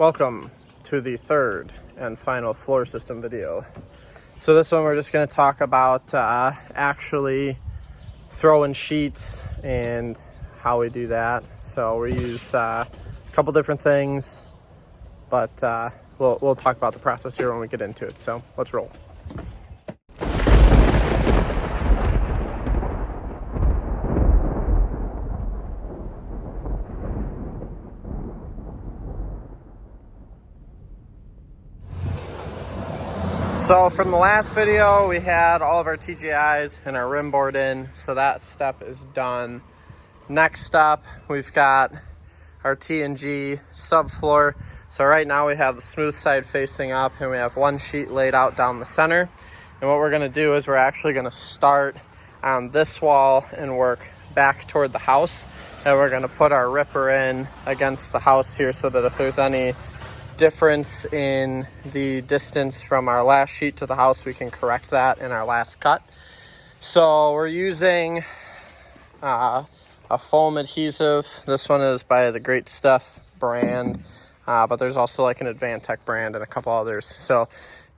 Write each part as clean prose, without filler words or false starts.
Welcome to the third and final floor system video. So this one we're just going to talk about actually throwing sheets and how we do that. So we use a couple different things, but we'll talk about the process here when we get into it. So let's roll. So from the last video, we had all of our TGIs and our rim board in, so that step is done. Next up, we've got our T&G subfloor. So right now we have the smooth side facing up and we have one sheet laid out down the center. And what we're gonna do is we're actually gonna start on this wall and work back toward the house. And we're gonna put our ripper in against the house here so that if there's any difference in the distance from our last sheet to the house, we can correct that in our last cut. So we're using a foam adhesive. This one is by the Great Stuff brand, but there's also like an Advantech brand and a couple others. So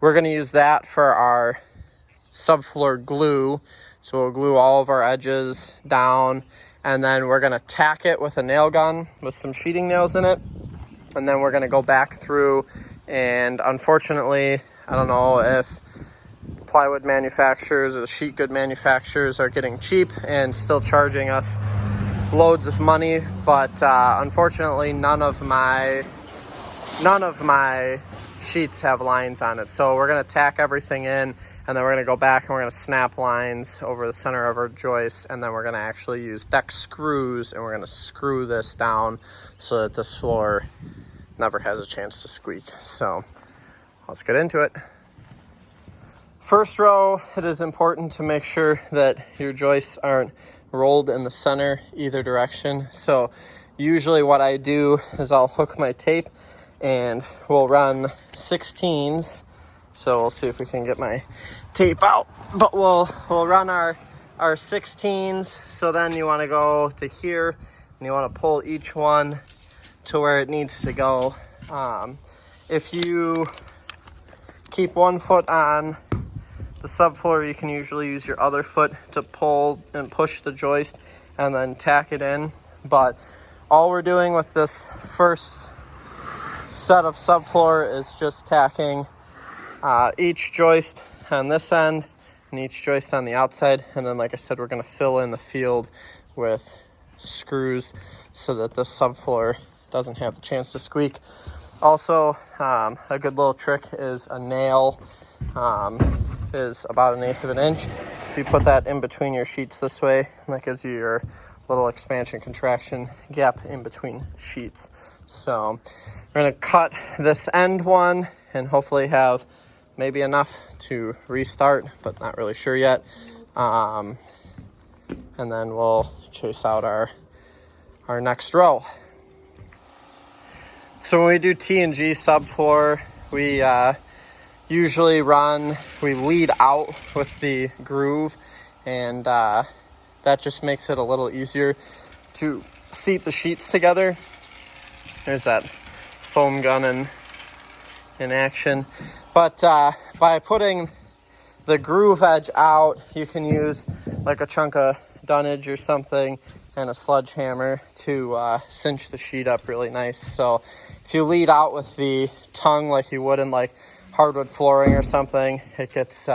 we're going to use that for our subfloor glue. So we'll glue all of our edges down, and then we're going to tack it with a nail gun with some sheeting nails in it. And then we're going to go back through, and unfortunately, I don't know if the plywood manufacturers or the sheet good manufacturers are getting cheap and still charging us loads of money, but unfortunately none of my sheets have lines on it. So we're going to tack everything in, and then we're going to go back and we're going to snap lines over the center of our joist, and then we're going to actually use deck screws, and we're going to screw this down so that this floor never has a chance to squeak. So let's get into it. First row, it is important to make sure that your joists aren't rolled in the center either direction. So usually what I do is I'll hook my tape and we'll run 16s. So we'll see if we can get my tape out, but we'll run our 16s. So then you want to go to here and you want to pull each one to where it needs to go. If you keep one foot on the subfloor, you can usually use your other foot to pull and push the joist and then tack it in. But all we're doing with this first set of subfloor is just tacking each joist on this end and each joist on the outside. And then, like I said, we're going to fill in the field with screws so that this subfloor doesn't have the chance to squeak. Also, a good little trick is a nail is about 1/8 of an inch. If you put that in between your sheets this way, that gives you your little expansion contraction gap in between sheets. So we're going to cut this end one and hopefully have maybe enough to restart, but not really sure yet. And then we'll chase out our next row. So when we do T&G subfloor, we usually we lead out with the groove, and that just makes it a little easier to seat the sheets together. There's that foam gun in action. But by putting the groove edge out, you can use like a chunk of dunnage or something and a sledgehammer to cinch the sheet up really nice. So if you lead out with the tongue like you would in like hardwood flooring or something, it gets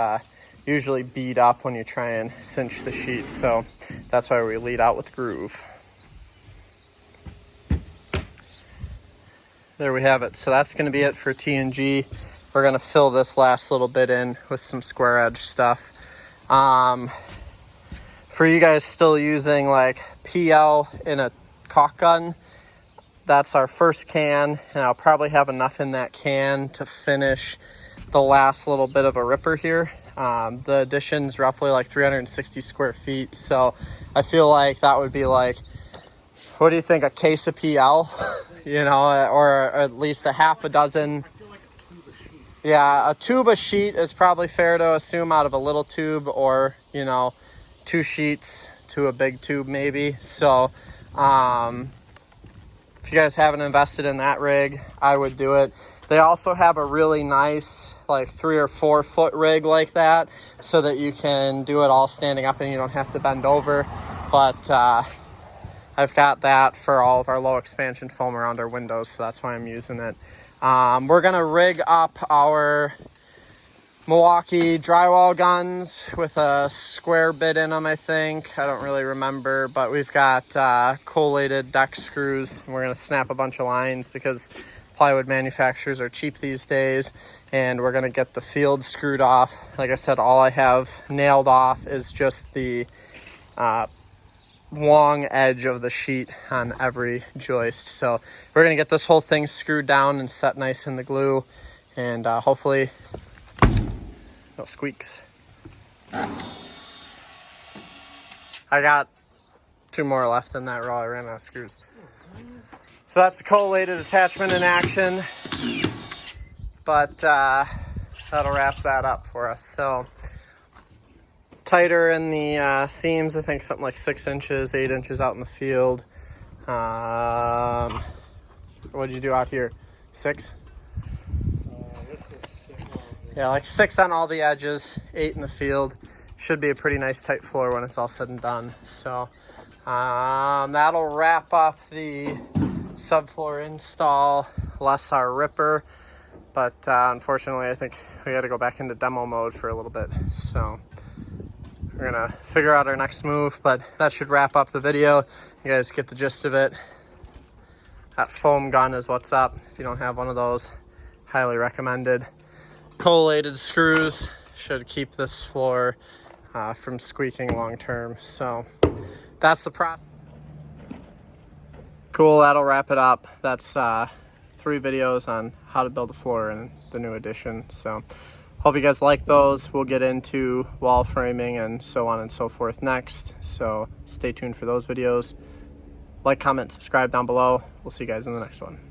usually beat up when you try and cinch the sheet. So that's why we lead out with groove. There we have it. So that's going to be it for T&G. We're going to fill this last little bit in with some square edge stuff. For you guys still using like PL in a caulk gun, that's our first can, and I'll probably have enough in that can to finish the last little bit of a ripper here. The addition's roughly like 360 square feet, so I feel like that would be like, what do you think, a case of PL? You know, or at least a half a dozen. Yeah, a tube of sheet is probably fair to assume out of a little tube, or, you know, 2 sheets to a big tube maybe. So if if you guys haven't invested in that rig, I would do it. They also have a really nice like 3 or 4 foot rig like that, so that you can do it all standing up and you don't have to bend over. But I've got that for all of our low expansion foam around our windows, so that's why I'm using it. We're gonna rig up our Milwaukee drywall guns with a square bit in them, I think. I don't really remember, but we've got collated deck screws, and we're gonna snap a bunch of lines because plywood manufacturers are cheap these days, and we're gonna get the field screwed off. Like I said, all I have nailed off is just the long edge of the sheet on every joist. So we're gonna get this whole thing screwed down and set nice in the glue, and hopefully no squeaks. I got 2 more left in that row. I ran out of screws. So that's the collated attachment in action, but that'll wrap that up for us. So tighter in the seams, I think something like 6 inches, 8 inches out in the field. What did you do out here? 6? This is 6. Yeah, like 6 on all the edges, 8 in the field. Should be a pretty nice tight floor when it's all said and done. So that'll wrap up the subfloor install, less our ripper. But unfortunately, I think we got to go back into demo mode for a little bit. So we're gonna figure out our next move, but that should wrap up the video. You guys get the gist of it. That foam gun is what's up. If you don't have one of those, highly recommended. Collated screws should keep this floor from squeaking long term. So that's the process. Cool, that'll wrap it up. That's 3 videos on how to build a floor in the new edition. So hope you guys like those. We'll get into wall framing and so on and so forth next. So stay tuned for those videos. Like, comment, subscribe down below. We'll see you guys in the next one.